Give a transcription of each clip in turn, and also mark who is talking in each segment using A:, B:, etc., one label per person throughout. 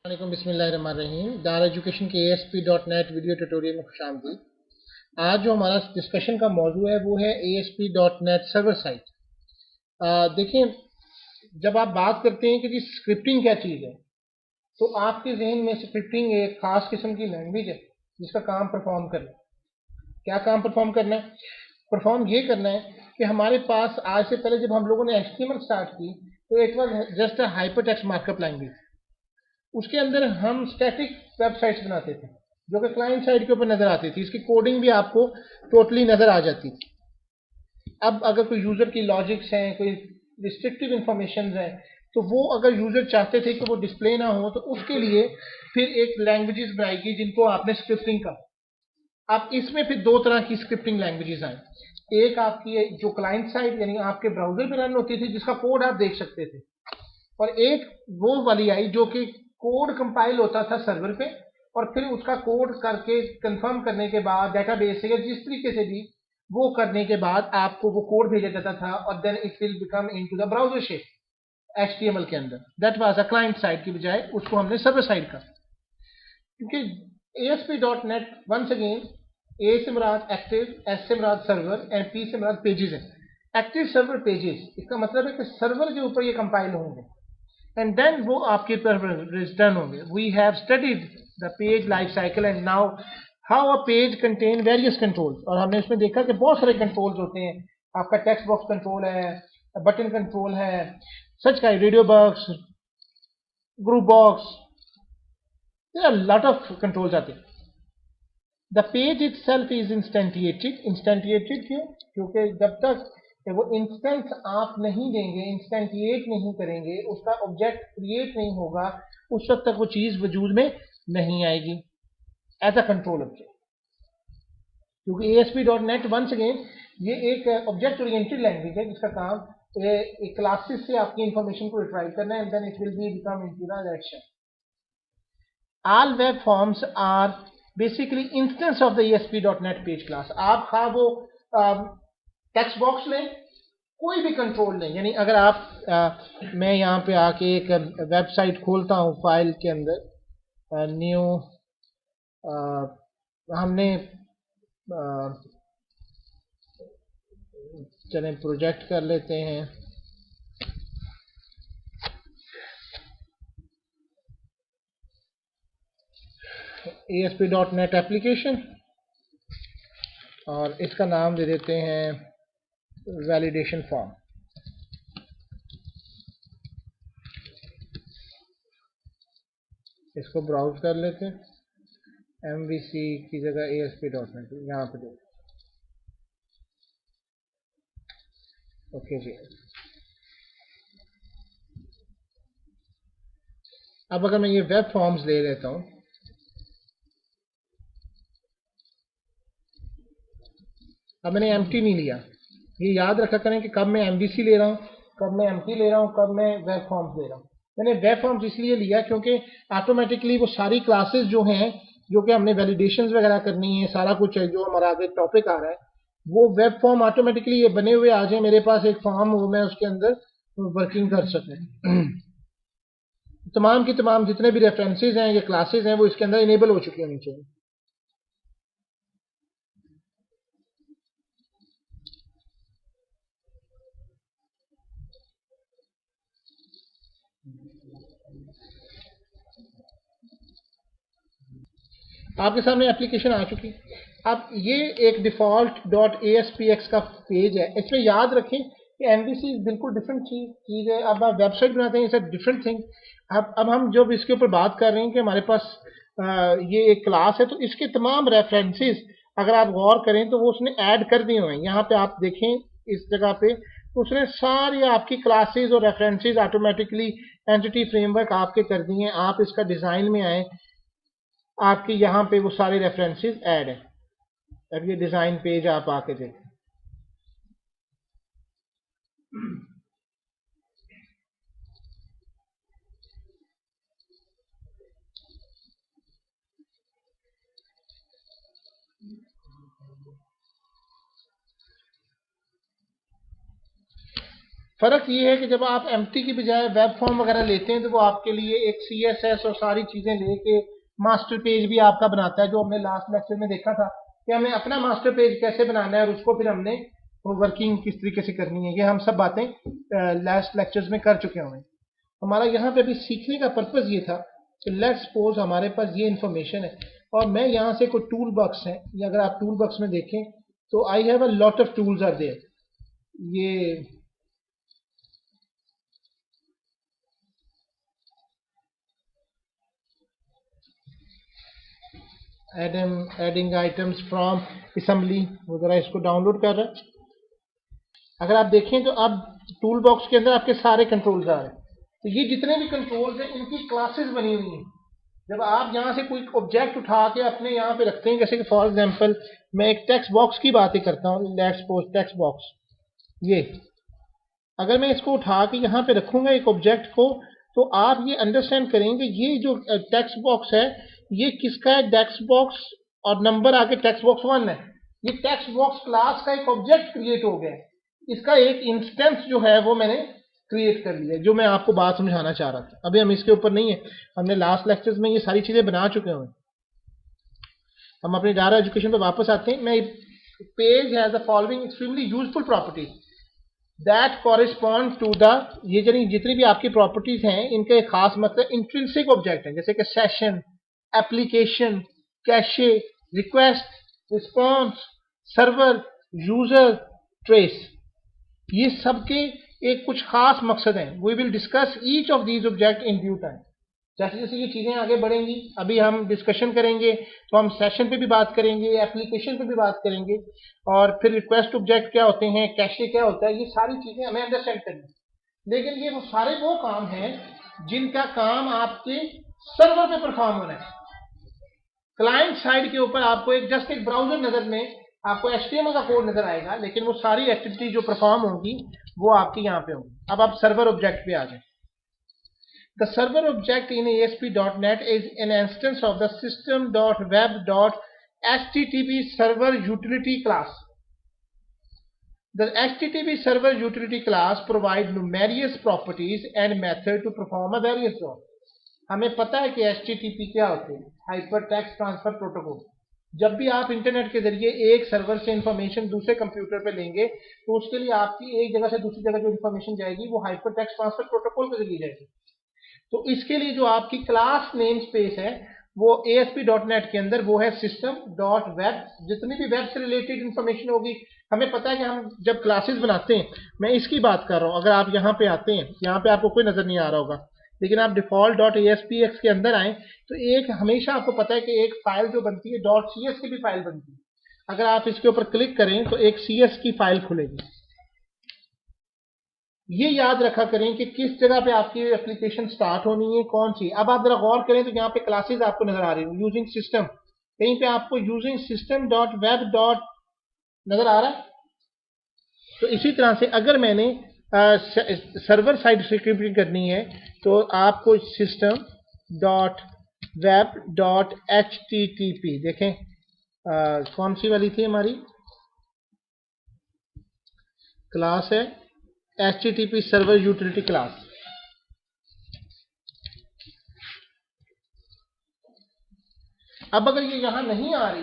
A: वालेकुम बिस्मिल्लाहिर्रहमानिर्रहीम। दार एजुकेशन के ASP.NET वीडियो ट्यूटोरियल में खुशामदीद। आज जो हमारा डिस्कशन का मौजू है वो है ASP.NET सर्वर साइड। देखिए, जब आप बात करते हैं कि जी स्क्रिप्टिंग क्या चीज़ है, तो आपके जहन में स्क्रिप्टिंग एक खास किस्म की लैंग्वेज है जिसका काम परफॉर्म करना है। क्या काम परफॉर्म करना है? परफॉर्म ये करना है कि हमारे पास आज से पहले जब हम लोगों ने HTML स्टार्ट की तो एक बार just hyper text markup language, उसके अंदर हम स्टैटिक वेबसाइट्स बनाते थे जो कि क्लाइंट साइड के ऊपर नजर आती थी। इसकी कोडिंग भी आपको टोटली नजर आ जाती थी। अब अगर कोई यूजर की लॉजिक्स हैं, कोई रिस्ट्रिक्टिव इंफॉर्मेशन है, तो वो अगर यूजर चाहते थे कि वो डिस्प्ले ना हो तो उसके लिए फिर एक लैंग्वेजेस बनाएगी जिनको आपने स्क्रिप्टिंग का। अब इसमें फिर दो तरह की स्क्रिप्टिंग लैंग्वेजेस आई। एक आपकी जो क्लाइंट साइड यानी आपके ब्राउजर पे रन होती थी जिसका कोड आप देख सकते थे, और एक वो वाली आई जो कि कोड कंपाइल होता था सर्वर पे और फिर उसका कोड करके कंफर्म करने के बाद डेटाबेस से या जिस तरीके से भी वो करने के बाद आपको वो कोड भेजा जाता था और then it will become into the browser shape HTML के अंदर। That was a client side की बजाय उसको हमने सर्वर साइड का, क्योंकि ASP.NET वंस अगेन ए से मुराद एक्टिव, एस से मुराद सर्वर एंड पी से मुराद पेजेस है। एक्टिव सर्वर पेजेस इसका मतलब है कि सर्वर के ऊपर ये कंपाइल होंगे and then वो आपके पर रिटर्न होंगे। We have studied the page life cycle and now how a page contain various controls, और हमने इसमें देखा कि बहुत सारे कंट्रोल्स होते हैं। आपका टेक्स्ट बॉक्स कंट्रोल है, बटन कंट्रोल है, सच का radio box, group box, there are a lot of controls आते हैं। The page itself is instantiated। instantiated क्यों? क्योंकि जब तक वो इंस्टेंस आप नहीं देंगे, इंस्टेंटिएट नहीं करेंगे, उसका ऑब्जेक्ट क्रिएट नहीं होगा, उस वक्त तक वो चीज वजूद में नहीं आएगी एज अ कंट्रोल ऑब्जेक्ट। क्योंकि ASP.NET वंस अगेन ये एक ऑब्जेक्ट ओरिएंटेड लैंग्वेज है जिसका काम एक क्लासेस से आपकी इंफॉर्मेशन को रिट्राइव करना है and then it will be become into the action. All web forms are basically instance of the ASP.NET page class. आप खा वो टेक्स्ट बॉक्स लें, कोई भी कंट्रोल लें, यानी अगर आप मैं यहाँ पे आके एक वेबसाइट खोलता हूँ फाइल के अंदर, न्यू हमने चलें प्रोजेक्ट कर लेते हैं ASP.NET एप्लीकेशन, और इसका नाम दे देते हैं वैलिडेशन फॉर्म। इसको ब्राउज कर लेते हैं, MVC की जगह ASP.NET यहाँ पे दे। ओके जी। अब अगर मैं ये वेब फॉर्म्स ले लेता हूँ, अब मैंने एम्प्टी नहीं लिया। ये याद रखा करें कि कब मैं MVC ले रहा हूँ, कब मैं एम्प्टी ले रहा हूँ, कब मैं वेब फॉर्म्स ले रहा हूँ। मैंने वेब फॉर्म्स इसलिए लिया क्योंकि ऑटोमेटिकली वो सारी क्लासेस जो हैं, जो कि हमने वैलिडेशंस वगैरह करनी है, सारा कुछ है जो हमारा आगे टॉपिक आ रहा है, वो वेब फॉर्म ऑटोमेटिकली ये बने हुए आ जाए मेरे पास एक फॉर्म हो, मैं उसके अंदर वर्किंग कर सकूँ। तमाम की तमाम जितने भी रेफरेंसेज हैं, ये क्लासेस हैं, वो इसके अंदर इनेबल हो चुकी होनी चाहिए। आपके सामने एप्लीकेशन आ चुकी। अब ये एक डिफॉल्ट .aspx का पेज है। इसमें याद रखें कि MVC बिल्कुल डिफरेंट चीज है। अब आप वेबसाइट बनाते हैं, इट्स डिफरेंट थिंग। अब हम जब इसके ऊपर बात कर रहे हैं कि हमारे पास ये एक क्लास है, तो इसके तमाम रेफरेंसेस अगर आप गौर करें तो वो उसने ऐड कर दिए हुए हैं। यहाँ पे आप देखें इस जगह पे, तो उसने सारी आपकी क्लासेस और रेफरेंसेस ऑटोमेटिकली एंटिटी फ्रेमवर्क आपके कर दिए हैं। आप इसका डिजाइन में आए, आपके यहाँ पे वो सारे रेफरेंसेस ऐड हैं। अब ये डिजाइन पेज आप आके देखें। फ़र्क ये है कि जब आप एम्प्टी की बजाय वेब फॉर्म वगैरह लेते हैं तो वो आपके लिए एक CSS और सारी चीज़ें लेके मास्टर पेज भी आपका बनाता है, जो हमने लास्ट लेक्चर में देखा था कि हमें अपना मास्टर पेज कैसे बनाना है और उसको फिर हमने वर्किंग किस तरीके से करनी है। ये हम सब बातें लास्ट लेक्चर्स में कर चुके हुए हैं। हमारा यहाँ पे भी सीखने का पर्पज़ ये था कि लेट्स सपोज हमारे पास ये इन्फॉर्मेशन है और मैं यहाँ से कोई टूल बॉक्स है, या अगर आप टूल बॉक्स में देखें तो I have a lot of tools are there. ये एडिंग आइटम्स फ्रॉम असेंबली वगैरह, इसको डाउनलोड कर रहे हैं। अगर आप देखें तो अब टूल बॉक्स के अंदर आपके सारे कंट्रोल्स आ रहे हैं। तो ये जितने भी कंट्रोल्स हैं इनकी क्लासेस बनी हुई हैं। जब आप यहाँ से कोई ऑब्जेक्ट उठा के अपने यहाँ पे रखते हैं, जैसे कि फॉर एग्जांपल मैं एक टेक्स्ट बॉक्स की बात ही करता हूँ, लेट्स सपोज टेक्स्ट बॉक्स, ये अगर मैं इसको उठा के यहाँ पे रखूंगा एक ऑब्जेक्ट को, तो आप ये अंडरस्टैंड करेंगे ये जो टेक्स्ट बॉक्स है ये किसका है, टेक्स्ट बॉक्स और नंबर आके टेक्स्ट बॉक्स 1 है। ये टेक्स्ट बॉक्स क्लास का एक ऑब्जेक्ट क्रिएट हो गया है, इसका एक इंस्टेंस जो है वो मैंने क्रिएट कर लिया है, जो मैं आपको बात समझाना चाह रहा था। अभी हम इसके ऊपर नहीं है, हमने लास्ट लेक्चर्स में ये सारी चीजें बना चुके हैं। हम अपने डायरा एजुकेशन पे वापस आते हैं। मैं page has the following extremely useful properties that correspond to the, ये जितनी भी आपकी प्रॉपर्टीज हैं इनका एक खास मतलब इंट्रिंसिक ऑब्जेक्ट है, जैसे कि session, application, cache, request, response, server, user, trace, ये सबके एक कुछ खास मकसद हैं। We will discuss each of these object in due time. जैसे जैसे ये चीज़ें आगे बढ़ेंगी, अभी हम डिस्कशन करेंगे तो हम सेशन पे भी बात करेंगे, एप्लीकेशन पे भी बात करेंगे, और फिर रिक्वेस्ट ऑब्जेक्ट क्या होते हैं, कैशे क्या होता है, ये सारी चीज़ें हमें अंडरस्टैंड करनी है। लेकिन ये वो सारे वो काम हैं जिनका काम आपके सर्वर पे परफॉर्म होना है। क्लाइंट साइड के ऊपर आपको एक जस्ट एक ब्राउजर नजर में आपको HTML का कोड नजर आएगा, लेकिन वो सारी एक्टिविटी जो परफॉर्म होगी वो आपकी यहाँ पे होगी। अब आप सर्वर ऑब्जेक्ट पे आ जाए। The server object in ASP.NET is an instance of the system.web.http server utility class. The HTTP server utility class provides numerous properties and methods to perform a various job. हमें पता है कि HTTP क्या होते हैं, hyper text transfer protocol. जब भी आप इंटरनेट के जरिए एक सर्वर से इंफॉर्मेशन दूसरे कंप्यूटर पे लेंगे तो उसके लिए आपकी एक जगह से दूसरी जगह जो इंफॉर्मेशन जाएगी वो हाइपर टेक्स्ट ट्रांसफर प्रोटोकॉल के जरिए जाएगी। तो इसके लिए जो आपकी क्लास नेम स्पेस है वो ASP.NET के अंदर वो है system.web। जितनी भी वेब से रिलेटेड इंफॉर्मेशन होगी, हमें पता है कि हम जब क्लासेस बनाते हैं, मैं इसकी बात कर रहा हूँ। अगर आप यहाँ पे आते हैं, यहाँ पे आपको कोई नजर नहीं आ रहा होगा, लेकिन आप default.aspx के अंदर आए तो एक हमेशा आपको पता है कि एक फाइल जो बनती है .cs की भी फाइल बनती है। अगर आप इसके ऊपर क्लिक करें तो एक CS की फाइल खुलेगी। ये याद रखा करें कि किस जगह पे आपकी एप्लीकेशन स्टार्ट होनी है, कौन सी। अब आप जरा गौर करें तो यहाँ पे क्लासेस आपको नजर आ रही है, यूजिंग सिस्टम, कहीं पे आपको using system dot web dot नजर आ रहा है। तो इसी तरह से अगर मैंने सर्वर साइड स्क्रिप्टिंग करनी है तो आपको system dot web dot HTTP, देखें कौन सी वाली थी हमारी क्लास है, HTTP सर्वर यूटिलिटी क्लास। अब अगर ये यहां नहीं आ रही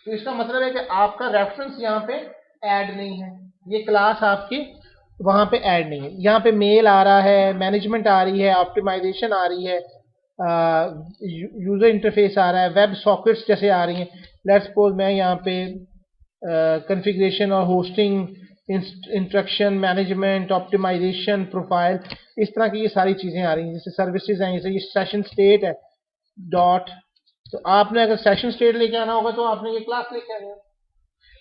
A: तो इसका मतलब है कि आपका रेफरेंस यहाँ पे ऐड नहीं है, ये क्लास आपकी वहां पे ऐड नहीं है। यहाँ पे मेल आ रहा है, मैनेजमेंट आ रही है, ऑप्टिमाइजेशन आ रही है, यूजर इंटरफेस आ रहा है, वेब सॉकेट्स जैसे आ रही हैं। लेट्स सपोज मैं यहाँ पे कॉन्फ़िगरेशन और hosting, instruction, management, optimisation, profile, इस तरह की ये सारी चीज़ें आ रही हैं। जैसे सर्विसेज हैं, जैसे ये सेशन स्टेट है डॉट, तो आपने अगर सेशन स्टेट लेके आना होगा तो आपने ये क्लास लेके आना है।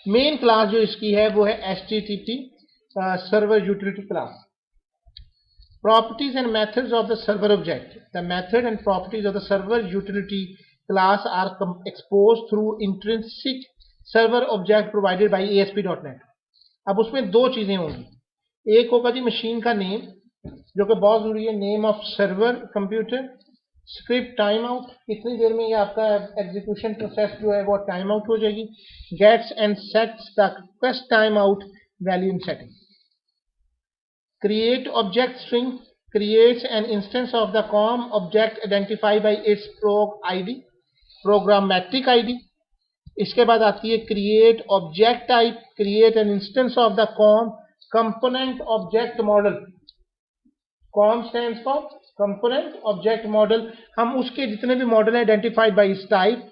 A: मेन क्लास जो इसकी है वो है HTTP server utility class. Properties and methods of the server object. The method and properties of the server utility class are exposed through intrinsic server object provided by ASP.NET. अब उसमें दो चीजें होंगी, एक होगा जी मशीन का नेम जो कि बहुत जरूरी है, name of server computer, script time out, कितनी देर में ये आपका एग्जीक्यूशन प्रोसेस जो है वो टाइम आउट हो जाएगी, gets and sets the request time out value in setting. create object string creates an instance of the com object identified by its prog id, programmatic id. इसके बाद आती है create object type, create an instance of the com component object model. com stands for component object model. हम उसके जितने भी model identified by its type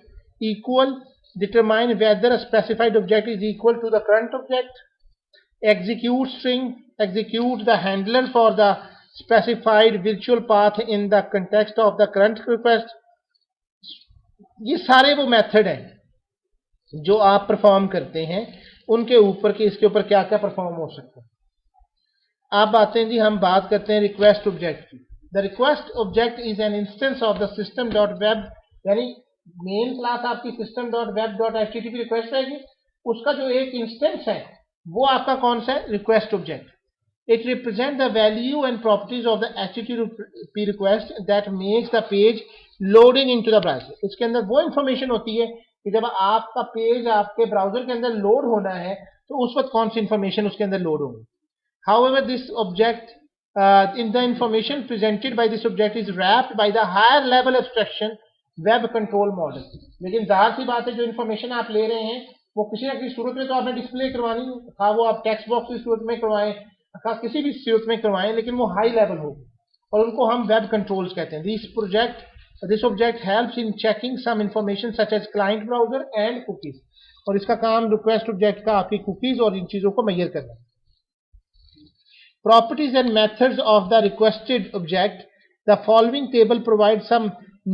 A: equal, determine whether a specified object is equal to the current object, execute string, execute the handler for the specified virtual path in the context of the current request. ये सारे वो method हैं जो आप perform करते हैं, उनके ऊपर कि इसके ऊपर क्या क्या परफॉर्म हो सकता है. अब आते हैं जी, हम बात करते हैं रिक्वेस्ट ऑब्जेक्ट की. The request object is an instance of the system dot web, यानी मेन क्लास आपकी system dot web dot HTTP request रहेगी, उसका जो एक इंस्टेंस है वो आपका कौन सा है, request object. It represent the value and properties of the HTTP request that makes the page loading into the browser. इसके अंदर वो इंफॉर्मेशन होती है कि जब आपका पेज आपके ब्राउजर के अंदर लोड होना है तो उस वक्त कौन सी इंफॉर्मेशन उसके अंदर लोड होगी. However, this object in the information presented by this object is wrapped by the higher level abstraction web control model. लेकिन जाहिर सी बात है जो इंफॉर्मेशन आप ले रहे हैं वो किसी ना किसी सूरत में तो आपने डिस्प्ले करवानी है, खा वो आप टेक्स्ट बॉक्स की सूरत में करवाएं, खा किसी भी सूरत में करवाएं, लेकिन वो हाई लेवल होगी और उनको हम वेब कंट्रोल्स कहते हैं. This object helps in checking some information such as client browser and cookies. और इसका काम रिक्वेस्ट ऑब्जेक्ट का आपकी कुकीज और इन चीजों को मेजर करना है. Properties and methods of the requested object. The following table provides some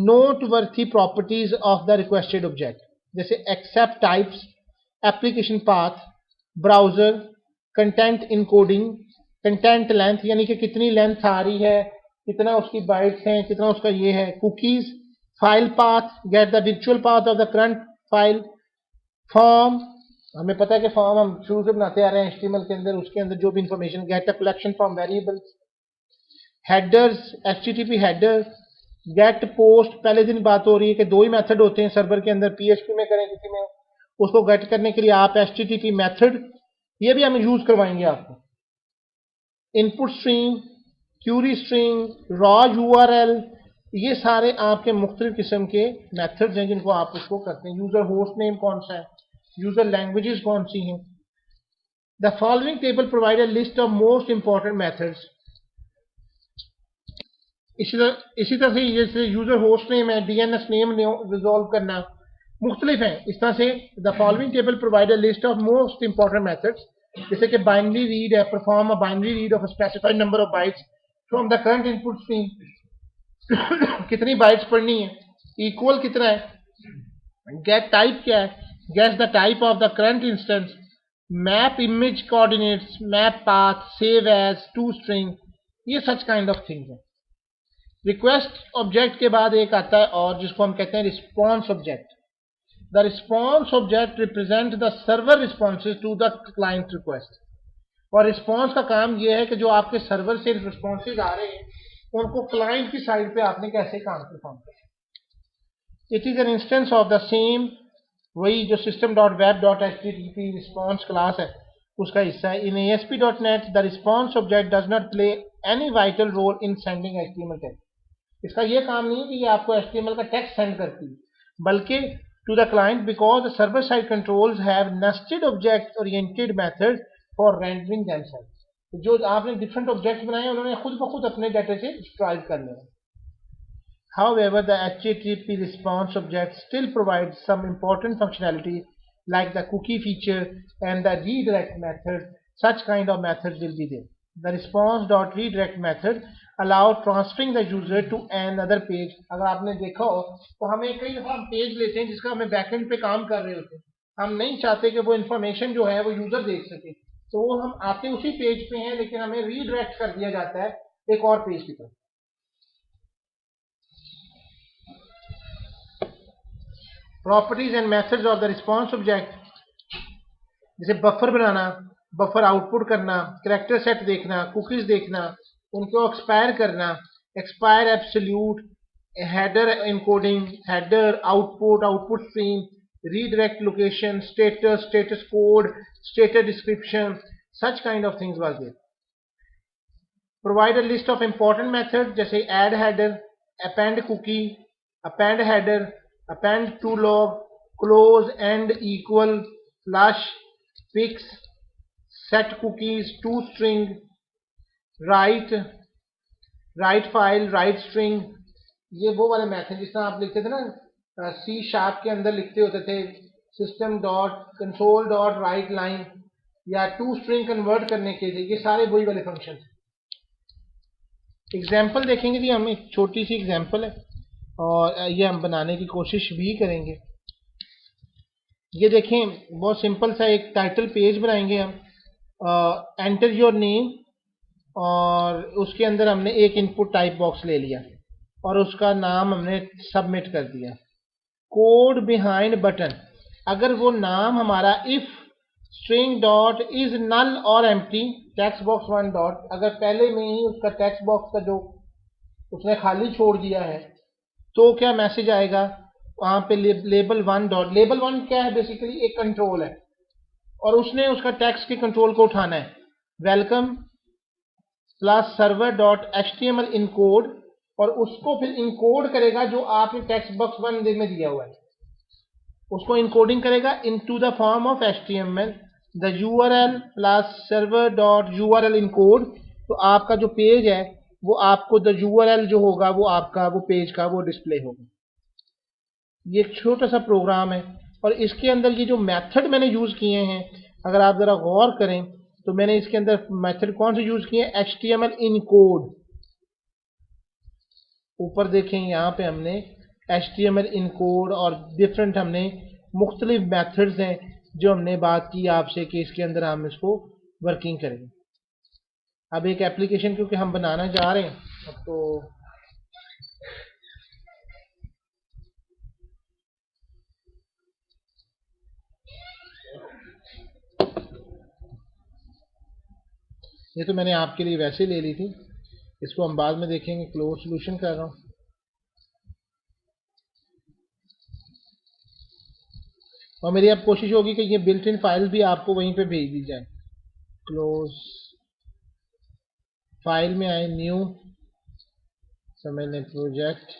A: noteworthy properties of the requested object. जैसे accept types, application path, browser, content encoding, content length यानी कि कितनी लेंथ आ रही है, कितना उसकी बाइट्स हैं, कितना उसका ये है, cookies, file path, get the virtual path of the current file, form, हमें पता है कि फॉर्म हम शुरू से बनाते आ रहे हैं HTML के अंदर, उसके अंदर जो भी information, get a collection from variables, headers, HTTP header, get post. पहले दिन बात हो रही है कि दो ही मेथड होते हैं सर्वर के अंदर, PHP में करें किसी में, उसको गेट करने के लिए आप HTTP मेथड, ये भी हम यूज करवाएंगे आपको. Input stream, query string, raw URL, ये सारे आपके मुख्तलिफ किस्म के मेथड्स हैं जिनको आप उसको करते हैं. यूजर होस्ट नेम कौन सा है, यूजर लैंग्वेजेस कौन सी हैं. The following table provide a list of most important methods. इसी तरह से जैसे यूजर होस्ट नेम है, DNS नेम रिजॉल्व करना, मुख्तलिफ हैं. इस तरह से the following table provide a list of most important methods, जैसे कि बाइनरी रीड है, perform a binary read of a specified number of bytes from the current input stream. कितनी बाइट्स पढ़नी है, इक्वल कितना है, गेट टाइप क्या है, get the type of the current instance, map image coordinates, map path, save as to string, ये such kind of things है. Request object के बाद एक आता है और जिसको हम कहते हैं response object. The response object represent the server responses to the client request. और रिस्पॉन्स का काम यह है कि जो आपके सर्वर से रिस्पॉन्सेज आ रहे हैं उनको क्लाइंट की साइड पे आपने कैसे काम परफॉर्म करना. It is an instance of the same, वही जो system dot web dot HTTP response class है उसका हिस्सा है. In ASP.NET the response object does not play any vital role in sending HTML text. इसका ये काम नहीं है कि ये आपको HTML का टेक्स्ट सेंड करती है, बल्कि to the client, because the server side controls have nested object oriented method for rendering themselves. जो आपने डिफरेंट ऑब्जेक्ट्स बनाए हैं उन्होंने खुद ब खुद अपने डाटा से स्ट्राइव कर लिया. However, the HTTP response object still provides some important functionality like the cookie feature and the redirect method. Such kind of methods will be there. The response.redirect method allow transferring the user to another page. अगर आपने देखा हो तो हमें कई दफा हम page लेते हैं जिसका हमें बैकएंड पे काम कर रहे होते हैं, हम नहीं चाहते कि वो इंफॉर्मेशन जो है वो यूजर देख सके, तो वो हम आते उसी पेज पे हैं लेकिन हमें रीडायरेक्ट कर दिया जाता है एक और पेज की तरफ. Properties and methods of the response object, जैसे बफर बनाना, बफर आउटपुट करना, कैरेक्टर सेट देखना, कुकीज देखना, उनको एक्सपायर करना, expire absolute, header encoding, header output, output stream, redirect location, status code, status description, such kind of things was there. Provide a list of important method जैसे add header, append cookie, append header, append to log, close, end, equal, flush, fix, set cookies, to string, write, write file, write string. ये वो वाले method जिस तरह आप लिखते थे ना सी शार्प के अंदर लिखते होते थे system dot console dot right line, या टू स्ट्रिंग कन्वर्ट करने के लिए, ये सारे वही वाले फंक्शन। एग्जाम्पल देखेंगे जी, हम एक छोटी सी एग्जाम्पल है और ये हम बनाने की कोशिश भी करेंगे। ये देखें, बहुत सिंपल सा एक टाइटल पेज बनाएंगे हम। एंटर योर नेम, और उसके अंदर हमने एक इनपुट टाइप बॉक्स ले लिया और उसका नाम हमने सबमिट कर दिया। कोड बिहाइंड बटन, अगर वो नाम हमारा if string dot is null और empty text box one dot, अगर पहले में ही उसका टेक्स्ट बॉक्स का जो उसने खाली छोड़ दिया है तो क्या मैसेज आएगा वहां पे, label one dot, label one क्या है, बेसिकली एक कंट्रोल है और उसने उसका टेक्स्ट के कंट्रोल को उठाना है। Welcome plus server dot HTML encode, और उसको फिर इनकोड करेगा जो आपने टेक्स्ट बॉक्स वन में दिया हुआ है, उसको इनकोडिंग करेगा into the form of HTML, the URL plus server dot URL encode. तो आपका जो पेज है वो आपको द यूआरएल जो होगा वो आपका वो पेज का वो डिस्प्ले होगा। ये एक छोटा सा प्रोग्राम है और इसके अंदर ये जो मेथड मैंने यूज किए हैं, अगर आप जरा गौर करें तो मैंने इसके अंदर मेथड कौन से यूज किए हैं, एचटीएमएल इनकोड। ऊपर देखें यहाँ पे हमने एचटीएमएल इनकोड और डिफरेंट हमने मुख्तलिफ मेथड्स हैं जो हमने बात की आपसे कि इसके अंदर हम इसको वर्किंग करेंगे। अब एक एप्लीकेशन क्योंकि हम बनाना जा रहे हैं तो ये तो मैंने आपके लिए वैसे ले ली थी, इसको हम बाद में देखेंगे। क्लोज सॉल्यूशन कर रहा हूँ और मेरी अब कोशिश होगी कि ये बिल्ट इन फाइल भी आपको वहीं पे भेज दी जाए। क्लोज, फाइल में आए, न्यू, समझ लें प्रोजेक्ट,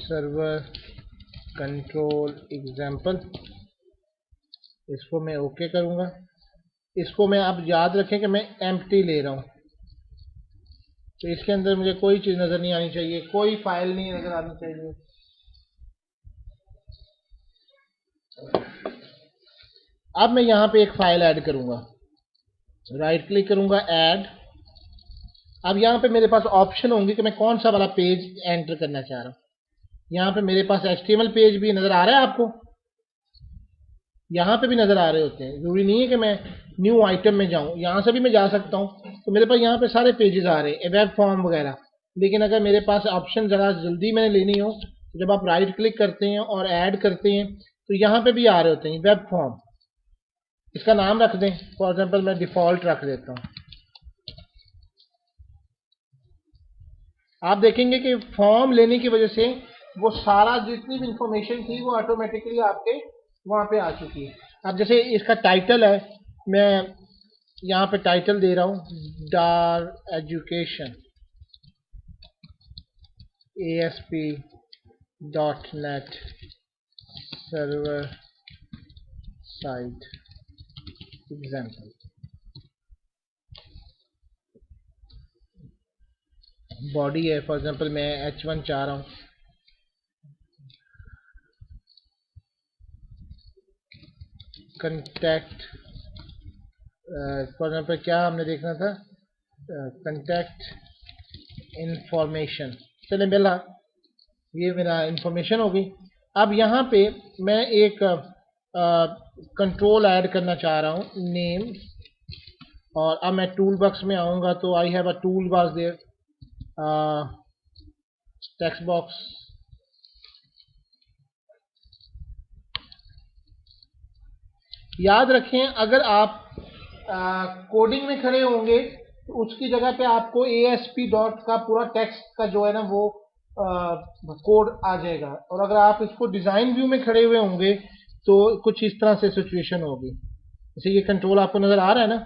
A: सर्वर कंट्रोल एग्जाम्पल, इसको मैं ओके करूंगा। इसको मैं आप याद रखें कि मैं एम्प्टी ले रहा हूं, तो इसके अंदर मुझे कोई चीज नजर नहीं आनी चाहिए, कोई फाइल नहीं नजर आनी चाहिए। अब मैं यहां पे एक फाइल ऐड करूंगा, राइट क्लिक करूंगा, ऐड। अब यहाँ पे मेरे पास ऑप्शन होंगे कि मैं कौन सा वाला पेज एंटर करना चाह रहा हूँ। यहाँ पे मेरे पास HTML पेज भी नजर आ रहा है आपको, यहाँ पे भी नजर आ रहे होते हैं। जरूरी नहीं है कि मैं न्यू आइटम में जाऊँ, यहाँ से भी मैं जा सकता हूँ। तो मेरे पास यहाँ पे सारे पेजेस आ रहे हैं, वेब फॉर्म वगैरह। लेकिन अगर मेरे पास ऑप्शन जरा जल्दी मैंने लेनी हो, तो जब आप राइट क्लिक करते हैं और ऐड करते हैं तो यहाँ पे भी आ रहे होते हैं वेब फॉर्म। इसका नाम रख दें, फॉर एग्जाम्पल मैं डिफॉल्ट रख देता हूँ। आप देखेंगे कि फॉर्म लेने की वजह से वो सारा जितनी भी इंफॉर्मेशन थी वो ऑटोमेटिकली आपके वहां पे आ चुकी है। अब जैसे इसका टाइटल है, मैं यहाँ पे टाइटल दे रहा हूँ डार education ASP.NET server side example. Body है, फॉर एग्जांपल मैं H1 चाह रहा हूँ। कंटैक्ट, फॉर एग्जांपल क्या हमने देखना था, कंटैक्ट इंफॉर्मेशन। चले मिला, ये मेरा इंफॉर्मेशन हो गई। अब यहाँ पे मैं एक कंट्रोल ऐड करना चाह रहा हूँ, नेम, और अब मैं टूल बॉक्स में आऊँगा तो I have a tool box there, text box, याद रखें अगर आप कोडिंग में खड़े होंगे तो उसकी जगह पे आपको ASP डॉट का पूरा टेक्स्ट का जो है ना वो कोड आ जाएगा, और अगर आप इसको डिजाइन व्यू में खड़े हुए होंगे तो कुछ इस तरह से सिचुएशन होगी। जैसे ये कंट्रोल आपको नजर आ रहा है ना,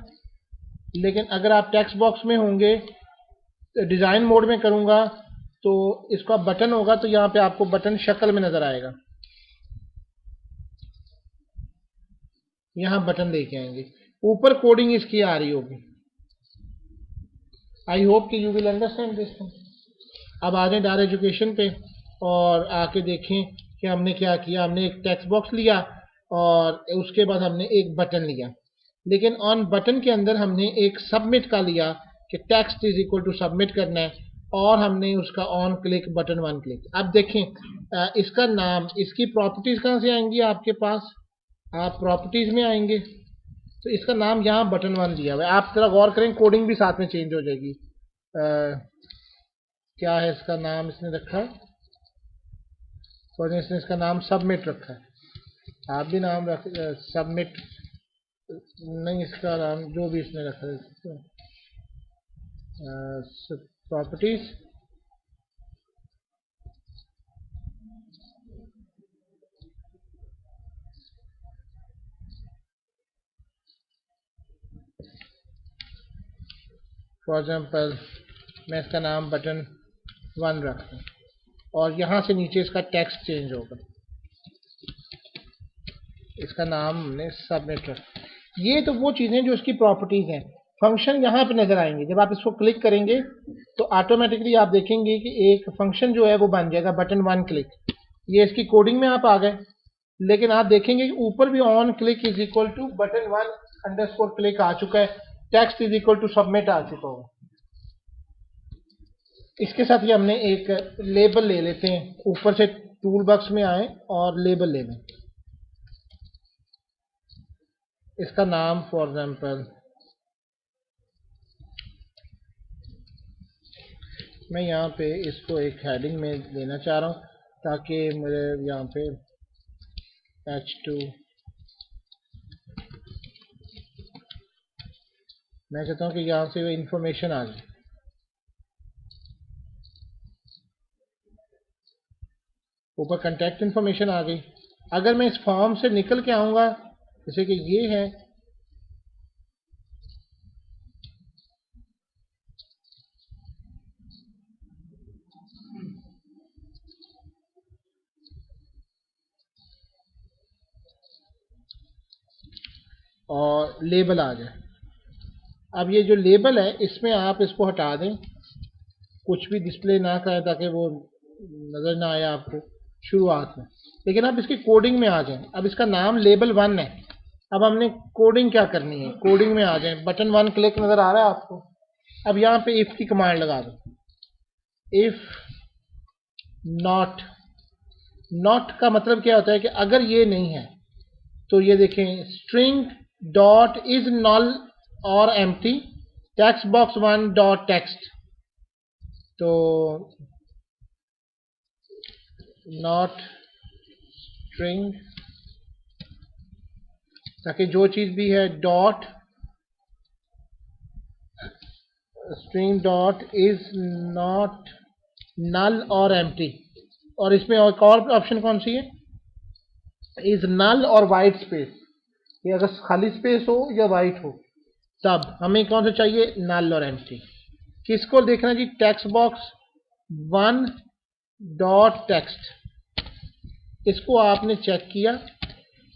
A: लेकिन अगर आप टेक्स्ट बॉक्स में होंगे, डिजाइन मोड में करूंगा तो इसका बटन होगा, तो यहाँ पे आपको बटन शक्ल में नजर आएगा, यहाँ बटन लेके आएंगे, ऊपर कोडिंग इसकी आ रही होगी। आई होप कि you will understand this thing. अब आ जाए डायरेक्ट एजुकेशन पे और आके देखें कि हमने क्या किया। हमने एक टेक्स्ट बॉक्स लिया और उसके बाद हमने एक बटन लिया, लेकिन ऑन बटन के अंदर हमने एक सबमिट का लिया कि text is equal to submit करना है, और हमने उसका on click button one click. अब देखें इसका नाम, इसकी प्रॉपर्टीज कहाँ से आएंगी आपके पास, आप प्रॉपर्टीज में आएंगे तो इसका नाम यहाँ बटन वन दिया हुआ है। आप जरा गौर करें, कोडिंग भी साथ में चेंज हो जाएगी। क्या है इसका नाम, इसने रखा है और इसने इसका नाम सबमिट रखा है। आप भी नाम रख सबमिट नहीं, इसका नाम जो भी इसने रखा है प्रॉपर्टीज, फॉर एग्जाम्पल मैं इसका नाम बटन वन रख दूं और यहाँ से नीचे इसका टेक्स्ट चेंज होगा, इसका नाम हमने सबमिट रखा। ये तो वो चीज़ें जो इसकी प्रॉपर्टीज हैं। फंक्शन यहाँ पे नजर आएंगे, जब आप इसको क्लिक करेंगे तो ऑटोमेटिकली आप देखेंगे कि एक फंक्शन जो है वो बन जाएगा बटन वन क्लिक। ये इसकी कोडिंग में आप आ गए, लेकिन आप देखेंगे कि ऊपर भी on click is equal to button one underscore click आ चुका है, text is equal to submit आ चुका होगा। इसके साथ ही हमने एक लेबल ले लेते हैं, ऊपर से टूल बॉक्स में आए और लेबल ले लें। इसका नाम फॉर एग्जाम्पल मैं यहाँ पे इसको एक हेडिंग में देना चाह रहा हूँ, ताकि मुझे यहाँ पे H2 मैं चाहता हूँ कि यहाँ से इंफॉर्मेशन आ जाए। ऊपर कंटेक्ट इंफॉर्मेशन आ गई। अगर मैं इस फॉर्म से निकल के आऊँगा, जैसे कि ये है, और लेबल आ जाए। अब ये जो लेबल है इसमें आप इसको हटा दें, कुछ भी डिस्प्ले ना करें ताकि वो नजर ना आए आपको शुरुआत में, लेकिन आप इसकी कोडिंग में आ जाएं। अब इसका नाम लेबल वन है। अब हमने कोडिंग क्या करनी है, कोडिंग में आ जाएं। बटन वन क्लिक नजर आ रहा है आपको। अब यहाँ पे इफ की कमांड लगा दो, इफ नॉट। नॉट का मतलब क्या होता है कि अगर ये नहीं है तो ये देखें, स्ट्रिंग डॉट इज नल और empty text box one dot text, तो नॉट स्ट्रिंग, ताकि जो चीज भी है dot string dot is not null और एम्प्टी। और इसमें एक और ऑप्शन कौन सी है, इज नल और वाइट स्पेस। ये अगर खाली स्पेस हो या वाइट हो, तब हमें कौन सा चाहिए, नल और एम्प्टी। किसको देखना जी, text box one dot text. इसको आपने चेक किया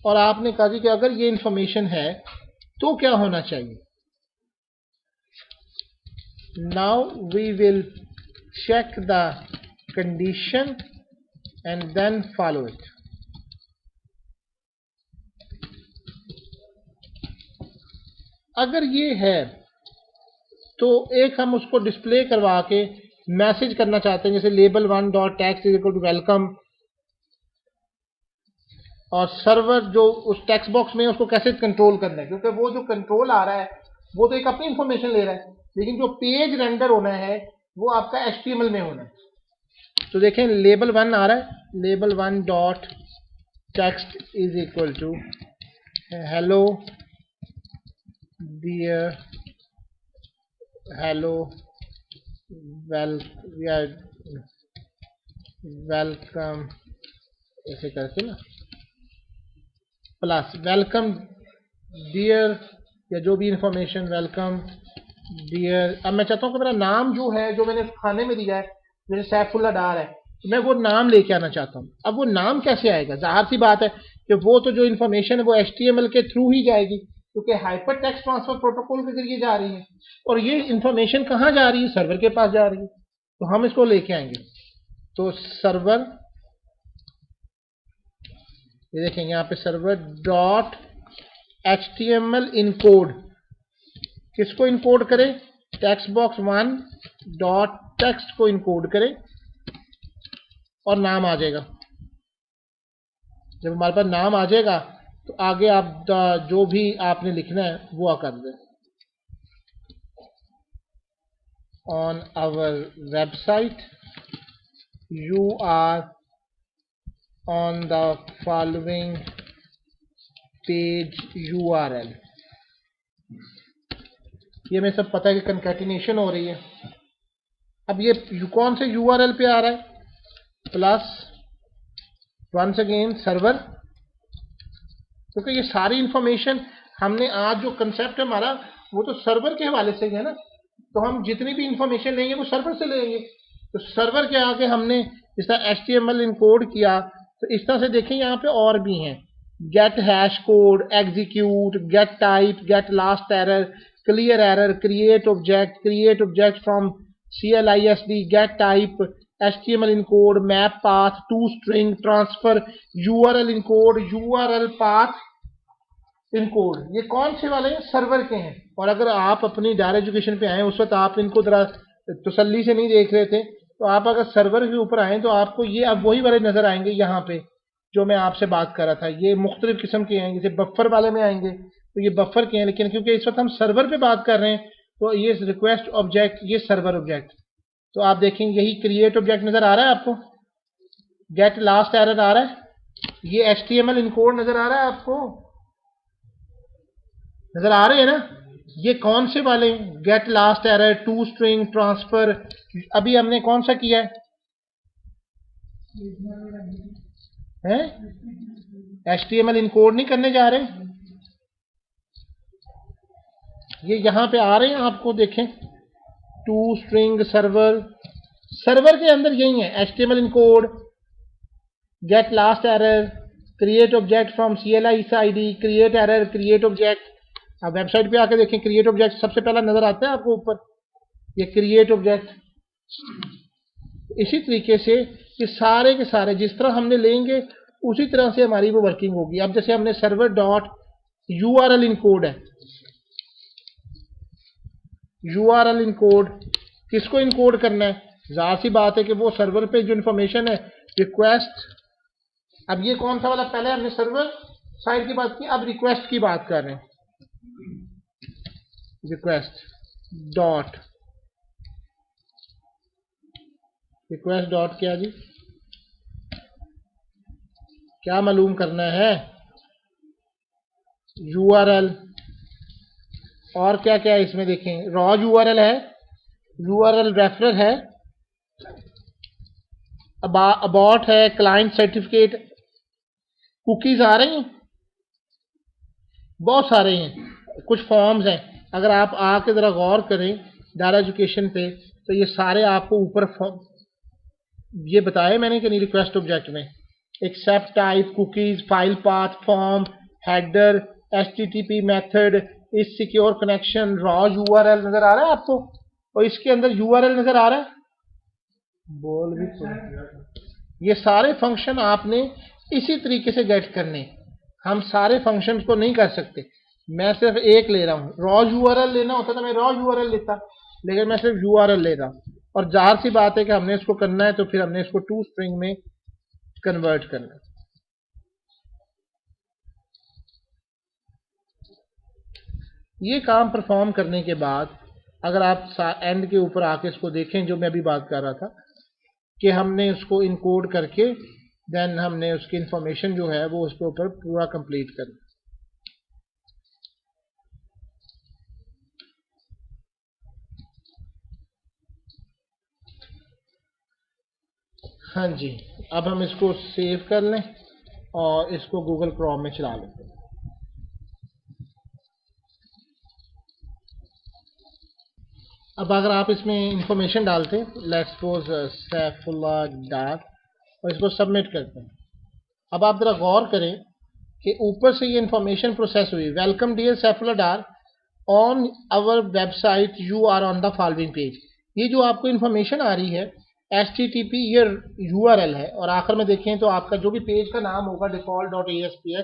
A: और आपने कहा जी कि अगर ये इंफॉर्मेशन है तो क्या होना चाहिए। Now we will check the condition and then follow it. अगर ये है तो एक हम उसको डिस्प्ले करवा के मैसेज करना चाहते हैं, जैसे label one dot text is equal to welcome, और सर्वर जो उस टेक्स्ट बॉक्स में उसको कैसे कंट्रोल करना है, क्योंकि वो जो कंट्रोल आ रहा है वो तो एक अपनी इंफॉर्मेशन ले रहा है, लेकिन जो पेज रेंडर होना है वो आपका HTML में होना है। तो देखें लेबल वन आ रहा है, label one dot text is equal to hello dear, hello well welcome, ऐसे करके ना, प्लस वेलकम डियर या जो भी इंफॉर्मेशन वेलकम डियर। अब मैं चाहता हूँ कि मेरा नाम जो है जो मैंने खाने में दिया है जैसे सैफुल्ला डार है, तो मैं वो नाम लेके आना चाहता हूँ। अब वो नाम कैसे आएगा? जाहिर सी बात है कि वो तो जो इन्फॉर्मेशन है वो HTML के थ्रू ही जाएगी, क्योंकि हाइपर टेक्स्ट ट्रांसफर प्रोटोकॉल के जरिए जा रही है। और ये इन्फॉर्मेशन कहाँ जा रही है? सर्वर के पास जा रही है। तो हम इसको लेके आएंगे। तो सर्वर, ये देखेंगे यहाँ पे सर्वर डॉट HTML इनकोड, किसको इनकोड करें? टेक्स्ट बॉक्स 1 डॉट टेक्स्ट को इनकोड करें और नाम आ जाएगा। जब हमारे पास नाम आ जाएगा तो आगे आप जो भी आपने लिखना है वो कर दें। On our website you are on the following page URL। ये मैं सब पता है कि कंकैटिनेशन हो रही है। अब ये कौन से URL पे आ रहा है? प्लस वंस अगेन सर्वर, क्योंकि ये सारी इंफॉर्मेशन हमने आज जो कंसेप्ट है हमारा वो तो सर्वर के हवाले से है ना। तो हम जितनी भी इंफॉर्मेशन लेंगे वो सर्वर से लेंगे। तो सर्वर के आगे हमने इस तरह HTML इनकोड किया। तो इस तरह से देखें यहाँ पे और भी हैं, get hash code, execute, get type, get last error, clear error, create object from CLISD, get type, HTML encode, map path, to string, transfer, URL encode, URL path encode. ये कौन से वाले हैं? सर्वर के हैं। और अगर आप अपनी डायर एजुकेशन पे आए उस वक्त आप इनको जरा तसल्ली से नहीं देख रहे थे, तो आप अगर सर्वर के ऊपर आए तो आपको ये अब वही वाले नजर आएंगे यहाँ पे जो मैं आपसे बात कर रहा था। ये मुख्तलिफ किस्म के हैं, जैसे बफर वाले में आएंगे तो ये बफर के हैं, लेकिन क्योंकि इस वक्त हम सर्वर पे बात कर रहे हैं तो ये रिक्वेस्ट ऑब्जेक्ट, ये सर्वर ऑब्जेक्ट। तो आप देखेंगे यही क्रिएट ऑब्जेक्ट नजर आ रहा है आपको, गेट लास्ट एरर आ रहा है, ये HTML इनकोड नजर आ रहा है आपको, नजर आ रहे हैं ना? ये कौन से वाले? Get last error, to string, transfer. अभी हमने कौन सा किया है? HTML इनकोड नहीं करने जा रहे। ये यहां पे आ रहे हैं आपको, देखें टू स्ट्रिंग सर्वर, सर्वर के अंदर यही है HTML encode, get last error, create object from CLISD, create error, create object. आप वेबसाइट पे आके देखें, क्रिएट ऑब्जेक्ट सबसे पहला नजर आता है आपको ऊपर, ये क्रिएट ऑब्जेक्ट। इसी तरीके से ये सारे के सारे जिस तरह हमने लेंगे उसी तरह से हमारी वो वर्किंग होगी। अब जैसे हमने सर्वर डॉट URL इनकोड है, URL इनकोड किसको इनकोड करना है? जाहिर सी बात है कि वो सर्वर पे जो इंफॉर्मेशन है, रिक्वेस्ट। अब ये कौन सा वाला? पहले हमने सर्वर साइड की बात की, अब रिक्वेस्ट की बात कर रहे हैं। रिक्वेस्ट डॉट क्या जी, क्या मालूम करना है? URL और क्या क्या है इसमें देखें, रॉ URL है, URL रेफरर है, अबाउट है, क्लाइंट सर्टिफिकेट, कुकीज आ रही हैं, बहुत सारे हैं, कुछ फॉर्म्स हैं। अगर आप आके जरा गौर करें डायर एजुकेशन पे तो ये सारे आपको ऊपर ये बताए मैंने कि नहीं, रिक्वेस्ट ऑब्जेक्ट में accept type, cookies, file path, form, header, HTTP method, is secure connection, raw URL नजर आ रहा है आपको, और इसके अंदर URL नजर आ रहा है। बोल भी तो, ये सारे फंक्शन आपने इसी तरीके से गेट करने। हम सारे फंक्शंस को नहीं कर सकते, मैं सिर्फ एक ले रहा हूँ। रॉ URL लेना होता तो मैं रॉ URL लेता, लेकिन मैं सिर्फ URL ले रहा हूँ। और जाहिर सी बात है कि हमने इसको करना है तो फिर हमने इसको टू स्ट्रिंग में कन्वर्ट करना है। ये काम परफॉर्म करने के बाद अगर आप एंड के ऊपर आके इसको देखें, जो मैं अभी बात कर रहा था कि हमने उसको इनकोड करके देन हमने उसकी इंफॉर्मेशन जो है वो उसके ऊपर पूरा कंप्लीट करना। हाँ जी, अब हम इसको सेव कर लें और इसको गूगल क्रोम में चला लेते हैं। अब अगर आप इसमें इंफॉर्मेशन डालते हैं, लेट्स सपोज सैफुल्लाह डार, और इसको सबमिट करते हैं। अब आप जरा गौर करें कि ऊपर से ये इंफॉर्मेशन प्रोसेस हुई, welcome dear Saifullah Dar, on our website you are on the following page. ये जो आपको इंफॉर्मेशन आ रही है HTTP ये URL है, और आखिर में देखें तो आपका जो भी पेज का नाम होगा default.aspx,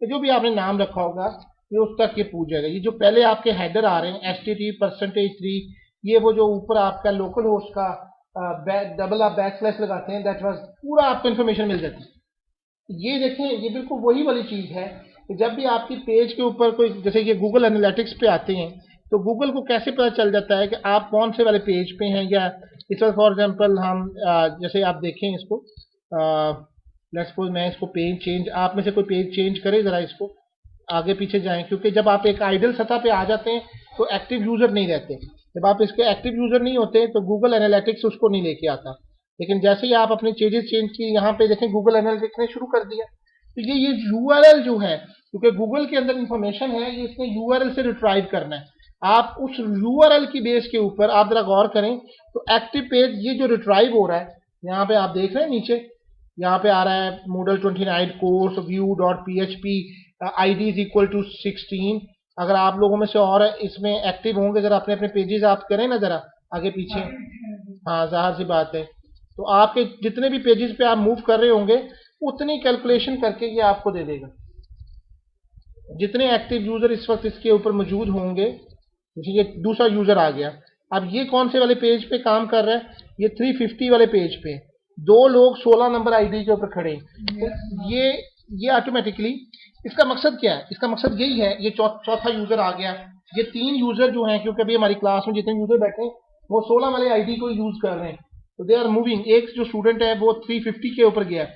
A: जो भी आपने नाम रखा होगा ये उस तक ये पूछ जाएगा। ये जो पहले आपके हेडर आ रहे हैं HTTP%3, ये वो जो ऊपर आपका लोकल होस्ट का डबल आप बैकस्लैश लगाते हैं, दैट वाज पूरा आपको इन्फॉर्मेशन मिल जाती है। ये देखें, ये बिल्कुल वही वाली चीज़ है कि जब भी आपकी पेज के ऊपर कोई, जैसे ये गूगल एनालिटिक्स पे आते हैं, तो गूगल को कैसे पता चल जाता है कि आप कौन से वाले पेज पे हैं। या इस वक्त फॉर एग्जांपल हम जैसे आप देखें इसको, लेट्स सपोज मैं इसको पेज चेंज, आप में से कोई पेज चेंज करे ज़रा, इसको आगे पीछे जाएं, क्योंकि जब आप एक आइडल सतह पे आ जाते हैं तो एक्टिव यूज़र नहीं रहते। जब आप इसके एक्टिव यूज़र नहीं होते तो गूगल एनालिटिक्स उसको नहीं लेके आता। लेकिन जैसे ही आप अपनी चेंजेस चेंज की, यहाँ पे देखें गूगल एनालिटिक्स ने शुरू कर दिया। तो ये URL जो है, क्योंकि गूगल के अंदर इंफॉर्मेशन है, ये इसने URL से रिट्राइव करना है। आप उस URL की बेस के ऊपर आप जरा गौर करें तो एक्टिव पेज ये जो रिट्राइव हो रहा है, यहाँ पे आप देख रहे हैं नीचे, यहाँ पे आ रहा है Moodle 29 course view.php ID is equal to 16। अगर आप लोगों में से और इसमें एक्टिव होंगे, जरा अपने अपने पेजेस आप करें ना जरा आगे पीछे। हाँ, जाहिर सी बात है, तो आपके जितने भी पेजेस पे आप मूव कर रहे होंगे उतनी कैलकुलेशन करके ये आपको दे देगा। जितने एक्टिव यूजर इस वक्त इसके ऊपर मौजूद होंगे, ये दूसरा यूजर आ गया। अब ये कौन से वाले पेज पे काम कर रहा है, ये 350 वाले पेज पे दो लोग 16 नंबर आईडी के ऊपर खड़े हैं। तो ये ऑटोमेटिकली, इसका मकसद क्या है, इसका मकसद यही है, ये चौथा यूजर आ गया। ये 3 यूजर जो हैं, क्योंकि अभी हमारी क्लास में जितने यूजर बैठे हैं वो 16 वाले आईडी को यूज कर रहे हैं, तो दे आर मूविंग। एक जो स्टूडेंट है वो 350 के ऊपर गया।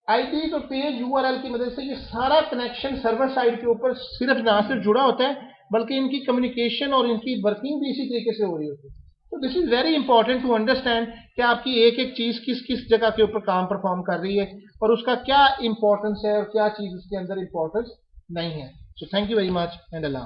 A: आईडी तो पेज URL की मदद से ये सारा कनेक्शन सर्वर साइड के ऊपर सिर्फ ना सिर्फ जुड़ा होता है, बल्कि इनकी कम्युनिकेशन और इनकी वर्किंग भी इसी तरीके से हो रही होती है। तो this is very important to understand कि आपकी एक एक चीज किस किस जगह के ऊपर काम परफॉर्म कर रही है और उसका क्या इंपॉर्टेंस है और क्या चीज उसके अंदर इंपॉर्टेंस नहीं है। So thank you very much and Allah.